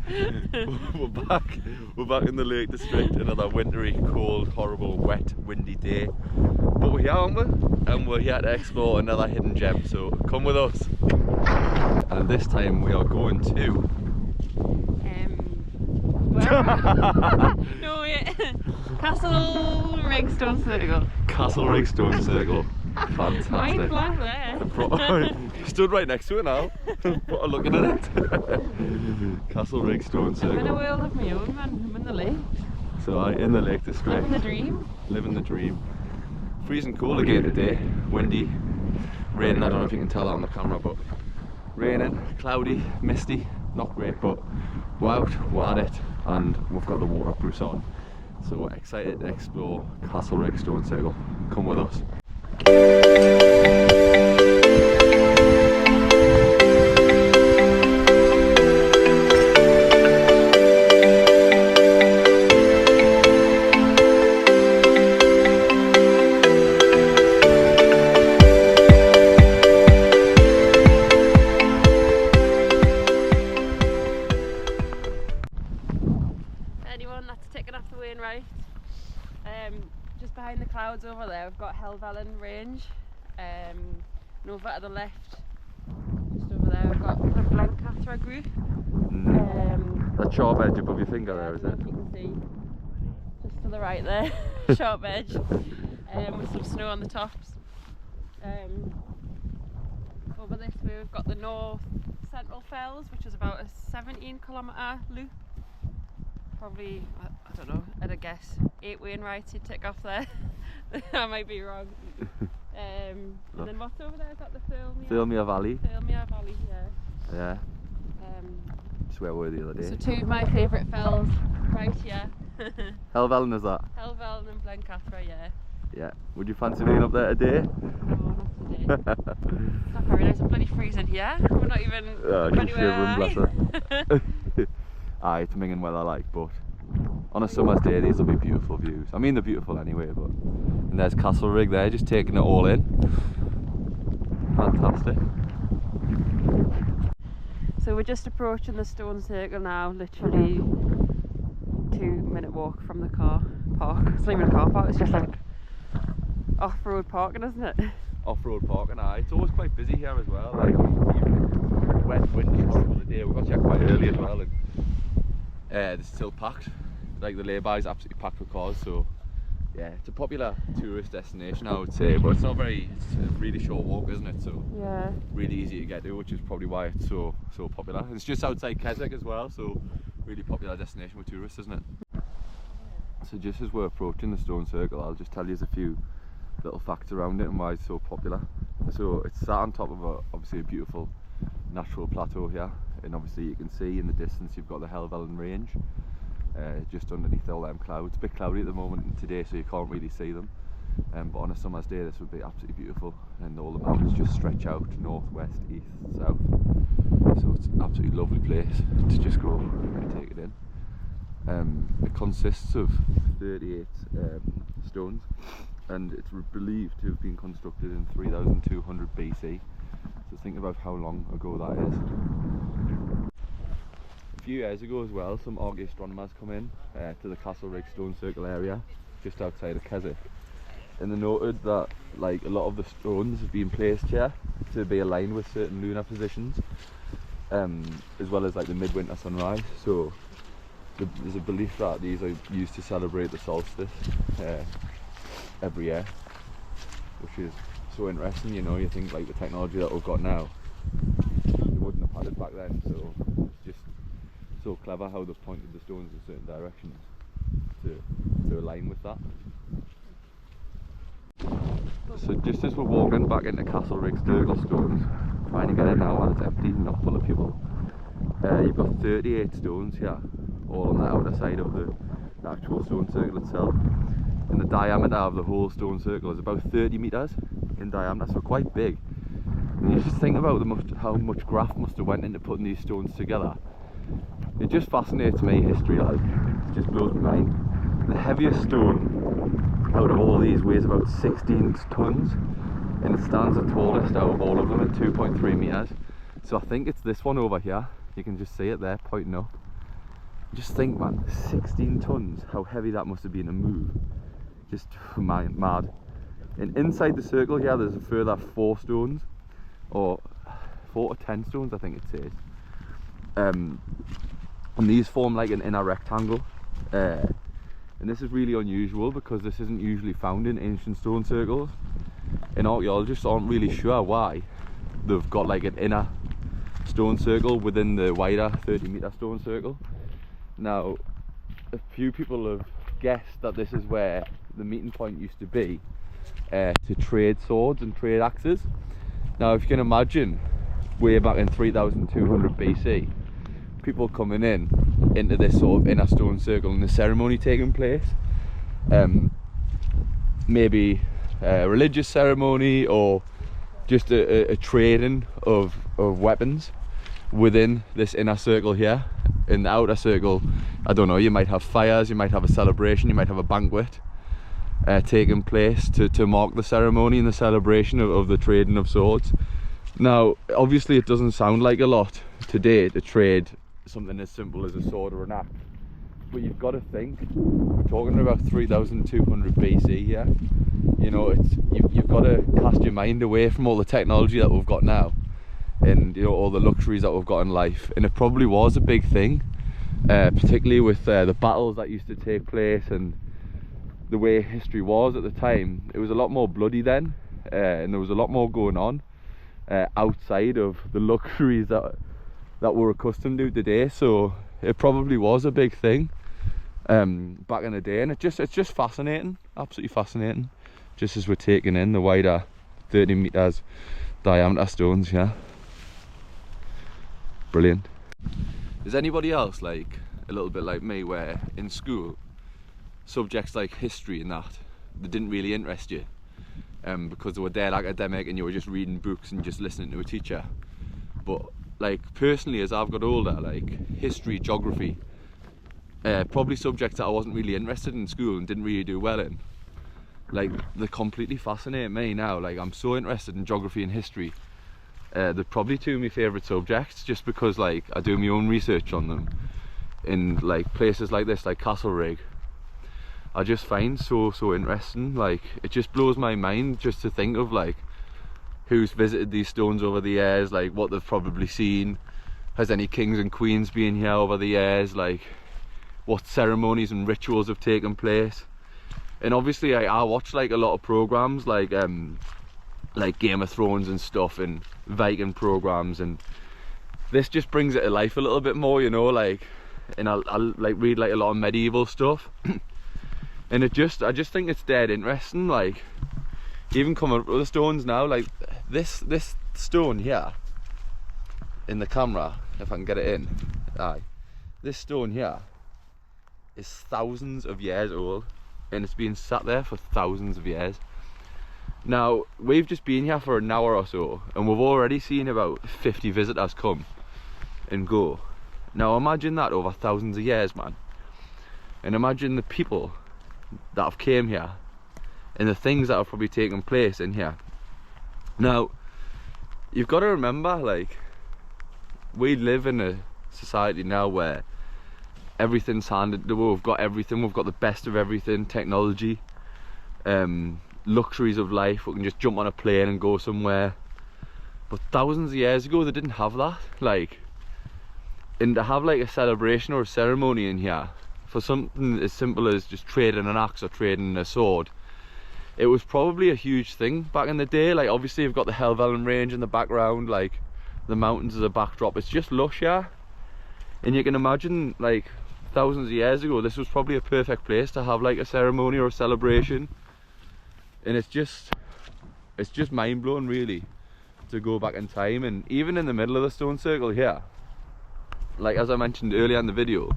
We're back in the Lake District. Another wintry, cold, horrible, wet, windy day. But we're here, aren't we? And we're here to explore another hidden gem. So come with us. And this time we are going to. No wait. Castlerigg Stone Circle. Castlerigg Stone Circle. Fantastic. Right black there. Stood right next to it now. What a looking at it. Castlerigg Stone Circle. I'm in a world of my own, man. I'm in the lake. So in the Lake District. Living the dream. Living the dream. Freezing cold again today. Windy, raining. I don't know if you can tell that on the camera, but raining, cloudy, misty. Not great, but we're out, we're at it, and we've got the waterproofs on. So we're excited to explore Castlerigg Stone Circle. Come with us. Just behind the clouds over there we've got Helvellyn range, and over to the left, just over there we've got the Castlerigg group. That sharp edge above your finger there, is it? You can see, just to the right there, sharp edge, with some snow on the tops. Over this way we've got the North Central Fells, which is about a 17-kilometre loop. Probably, I don't know, at a guess, 8 Wainwrights you'd tick off there. I might be wrong. And then what's over there? Is that the Thirlmere Valley. Thirlmere Valley, yeah. Yeah. That's where we were the other day. So two of my favourite fells right here. Helvellyn is that? Helvellyn and Blencathra, yeah. Yeah. Would you fancy being up there today? No, not today. It's not very nice. It's bloody freezing here. We're not even anywhere high. Aye, it's minging weather like, but on a summer's day these will be beautiful views. I mean they're beautiful anyway, but and there's Castlerigg there, just taking it all in. Fantastic. So we're just approaching the Stone Circle now, literally 2-minute walk from the car park. It's not even a car park, it's just like off-road parking, isn't it? Off-road parking, aye. It's always quite busy here as well, like even wet and windy time of the day. We got here quite early as well, and it's still packed. Like the lay-by is absolutely packed with cars, so yeah, it's a popular tourist destination I would say, but it's not very, it's a really short walk, isn't it? So yeah, really easy to get to, which is probably why it's so popular. It's just outside Castlerigg as well, so really popular destination with tourists, isn't it? So just as we're approaching the Stone Circle, I'll just tell you a few little facts around it and why it's so popular. So it's sat on top of obviously a beautiful natural plateau here, and obviously you can see in the distance you've got the Helvellyn range just underneath all them clouds. It's a bit cloudy at the moment today, so you can't really see them, but on a summer's day this would be absolutely beautiful, and all the mountains just stretch out north, west, east, south, so it's an absolutely lovely place to just go and take it in. It consists of 38 stones, and it's believed to have been constructed in 3200 BC. So think about how long ago that is. A few years ago as well, some archaeoastronomers come in to the Castlerigg Stone Circle area, just outside of Castlerigg, and they noted that like a lot of the stones have been placed here to be aligned with certain lunar positions, as well as like the midwinter sunrise. So there's a belief that these are used to celebrate the solstice every year, which is so interesting. You know, you think like the technology that we've got now, they wouldn't have had it back then, so it's just so clever how they've pointed the stones in certain directions to align with that. So just as we're walking back into Castlerigg Circle stones, trying to get in now while it's empty, not full of people, you've got 38 stones here, all on the outer side of the actual stone circle itself. And the diameter of the whole stone circle is about 30 metres in diameter, so quite big. And you just think about how much graft must have went into putting these stones together. It just fascinates me, history, like, it just blows my mind. The heaviest stone out of all these weighs about 16 tonnes, and it stands the tallest out of all of them at 2.3 metres. So I think it's this one over here, you can just see it there pointing up. Just think, man, 16 tons, how heavy that must have been to move. Just mad. And inside the circle here, there's a further 4 stones, or 4 to 10 stones, I think it says. And these form like an inner rectangle. And this is really unusual because this isn't usually found in ancient stone circles. And archaeologists aren't really sure why they've got like an inner stone circle within the wider 30-metre stone circle. Now, a few people have guessed that this is where the meeting point used to be to trade swords and trade axes. Now, if you can imagine, way back in 3200 BC, people coming into this sort of inner stone circle and the ceremony taking place, maybe a religious ceremony or just a trading of weapons within this inner circle here. In the outer circle, I don't know, you might have fires, you might have a celebration, you might have a banquet taking place to mark the ceremony and the celebration of the trading of swords. Now, obviously it doesn't sound like a lot today to trade something as simple as a sword or an axe, but you've got to think, we're talking about 3200 BC here. You know, you've got to cast your mind away from all the technology that we've got now, and you know, all the luxuries that we've got in life. And it probably was a big thing, particularly with the battles that used to take place and the way history was at the time. It was a lot more bloody then, and there was a lot more going on outside of the luxuries that we're accustomed to today. So it probably was a big thing back in the day, and it's just fascinating, absolutely fascinating, just as we're taking in the wider 30 meters diameter stones. Yeah, brilliant. Is anybody else like a little bit like me, where in school subjects like history and that, they didn't really interest you because they were dead academic and you were just reading books and just listening to a teacher? But like personally, as I've got older, like history, geography, probably subjects that I wasn't really interested in school and didn't really do well in, like they completely fascinate me now. Like I'm so interested in geography and history. They're probably two of my favourite subjects, just because like I do my own research on them in like places like this, like Castlerigg. I just find so interesting. Like it just blows my mind just to think of like who's visited these stones over the years, like what they've probably seen. Has any kings and queens been here over the years? Like what ceremonies and rituals have taken place? And obviously I watch like a lot of programs like Game of Thrones and stuff, and Viking programs, and this just brings it to life a little bit more, you know. Like, and I'll like read like a lot of medieval stuff and I just think it's dead interesting. Like even coming up with the stones now, like this stone here in the camera, if I can get it in, this stone here is thousands of years old, and it's been sat there for thousands of years. Now we've just been here for an hour or so and we've already seen about 50 visitors come and go. Now imagine that over thousands of years, man, and imagine the people that have came here and the things that have probably taken place in here. Now you've got to remember, like, we live in a society now where everything's handed to us. We've got everything, we've got the best of everything, technology, luxuries of life. We can just jump on a plane and go somewhere. But thousands of years ago they didn't have that. Like, and to have like a celebration or a ceremony in here for something as simple as just trading an axe or trading a sword, it was probably a huge thing back in the day. Like obviously you've got the Helvellyn range in the background, like the mountains as a backdrop. It's just lush here, and you can imagine like thousands of years ago this was probably a perfect place to have like a ceremony or a celebration. And it's just mind-blowing really to go back in time. And even in the middle of the stone circle here, like as I mentioned earlier in the video,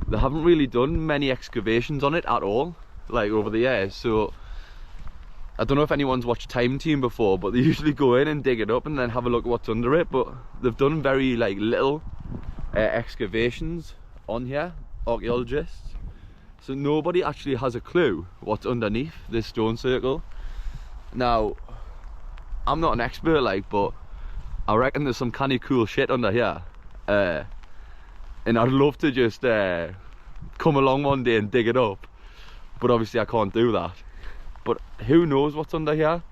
they haven't really done many excavations on it at all, like over the years. So I don't know if anyone's watched Time Team before, but they usually go in and dig it up and then have a look at what's under it. But they've done very like little excavations on here, archaeologists. So nobody actually has a clue what's underneath this stone circle. Now, I'm not an expert, like, but I reckon there's some kind of cool shit under here. and I'd love to just come along one day and dig it up, but obviously I can't do that. But who knows what's under here?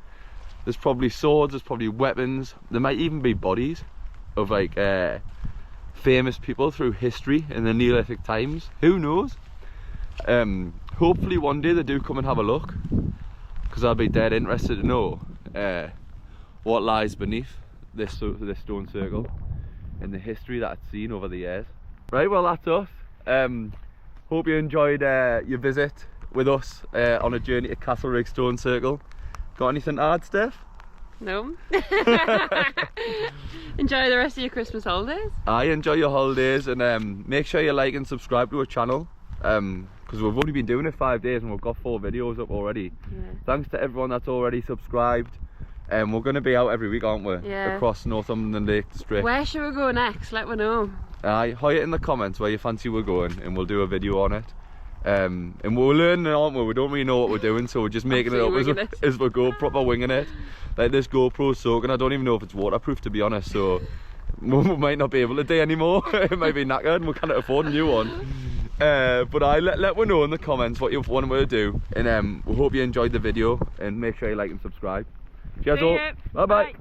There's probably swords, there's probably weapons, there might even be bodies of like famous people through history in the Neolithic times. Who knows? Hopefully one day they do come and have a look, because I'll be dead interested to know what lies beneath this stone circle and the history that it's seen over the years. Right, well that's us. Hope you enjoyed your visit with us on a journey to Castlerigg Stone Circle. Got anything to add, Steph? No. Enjoy the rest of your Christmas holidays. Enjoy your holidays, and make sure you like and subscribe to our channel, because we've only been doing it 5 days and we've got 4 videos up already. Yeah. Thanks to everyone that's already subscribed. We're going to be out every week, aren't we? Yeah. Across Northumberland Lake District. Where should we go next? Let me know. Highlight it in the comments where you fancy we're going, and we'll do a video on it. And we're learning, aren't we? We don't really know what we're doing, so we're just making it up as we go, proper winging it. Like this GoPro's soaking. I don't even know if it's waterproof, to be honest, so we might not be able to do anymore. It might be knackered and we can't afford a new one. But let me know in the comments what you want me to do, and we hope you enjoyed the video, and make sure you like and subscribe. Cheers all. Bye bye.